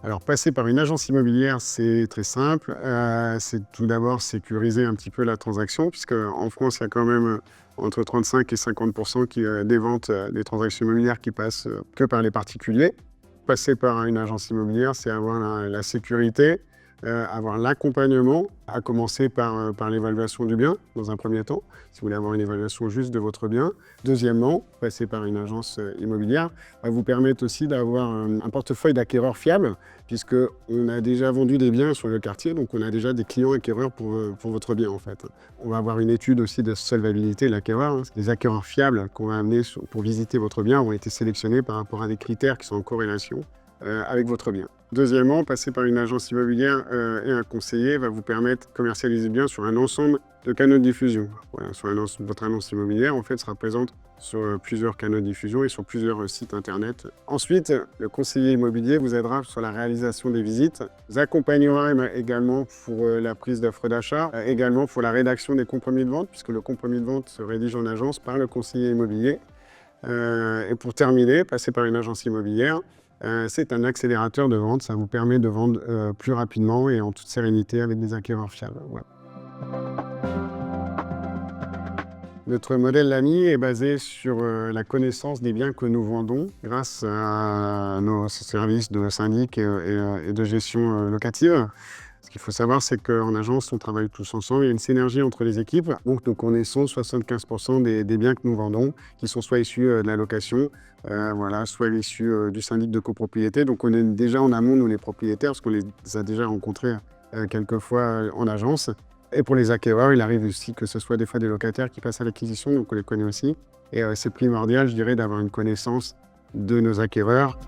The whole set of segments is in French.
Alors, passer par une agence immobilière, c'est très simple. C'est tout d'abord sécuriser un petit peu la transaction, puisque en France, il y a quand même entre 35 et 50% des ventes des transactions immobilières qui passent que par les particuliers. Passer par une agence immobilière, c'est avoir la sécurité, avoir l'accompagnement, à commencer par l'évaluation du bien, dans un premier temps, si vous voulez avoir une évaluation juste de votre bien. Deuxièmement, passer par une agence immobilière va vous permettre aussi d'avoir un portefeuille d'acquéreurs fiables, puisqu'on a déjà vendu des biens sur le quartier, donc on a déjà des clients acquéreurs pour votre bien, en fait. On va avoir une étude aussi de solvabilité de l'acquéreur. Hein. Les acquéreurs fiables qu'on va amener pour visiter votre bien ont été sélectionnés par rapport à des critères qui sont en corrélation avec votre bien. Deuxièmement, passer par une agence immobilière et un conseiller va vous permettre de commercialiser bien sur un ensemble de canaux de diffusion. Voilà, votre annonce immobilière, en fait, sera présente sur plusieurs canaux de diffusion et sur plusieurs sites internet. Ensuite, le conseiller immobilier vous aidera sur la réalisation des visites, vous accompagnera également pour la prise d'offres d'achat, également pour la rédaction des compromis de vente, puisque le compromis de vente se rédige en agence par le conseiller immobilier. Et pour terminer, passer par une agence immobilière, c'est un accélérateur de vente. Ça vous permet de vendre plus rapidement et en toute sérénité avec des acquéreurs fiables. Voilà. Notre modèle Lamy est basé sur la connaissance des biens que nous vendons grâce à nos services de syndic et de gestion locative. Ce qu'il faut savoir, c'est qu'en agence, on travaille tous ensemble. Il y a une synergie entre les équipes. Donc, nous connaissons 75% des biens que nous vendons, qui sont soit issus de la location, voilà, soit issus du syndic de copropriété. Donc, on est déjà en amont, nous, les propriétaires, parce qu'on les a déjà rencontrés quelques fois en agence. Et pour les acquéreurs, il arrive aussi que ce soit des fois des locataires qui passent à l'acquisition, donc on les connaît aussi. Et c'est primordial, je dirais, d'avoir une connaissance de nos acquéreurs.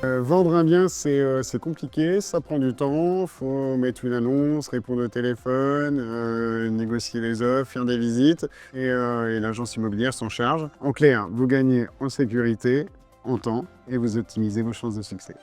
Vendre un bien, c'est compliqué, ça prend du temps, il faut mettre une annonce, répondre au téléphone, négocier les offres, faire des visites, et l'agence immobilière s'en charge. En clair, vous gagnez en sécurité, en temps, et vous optimisez vos chances de succès.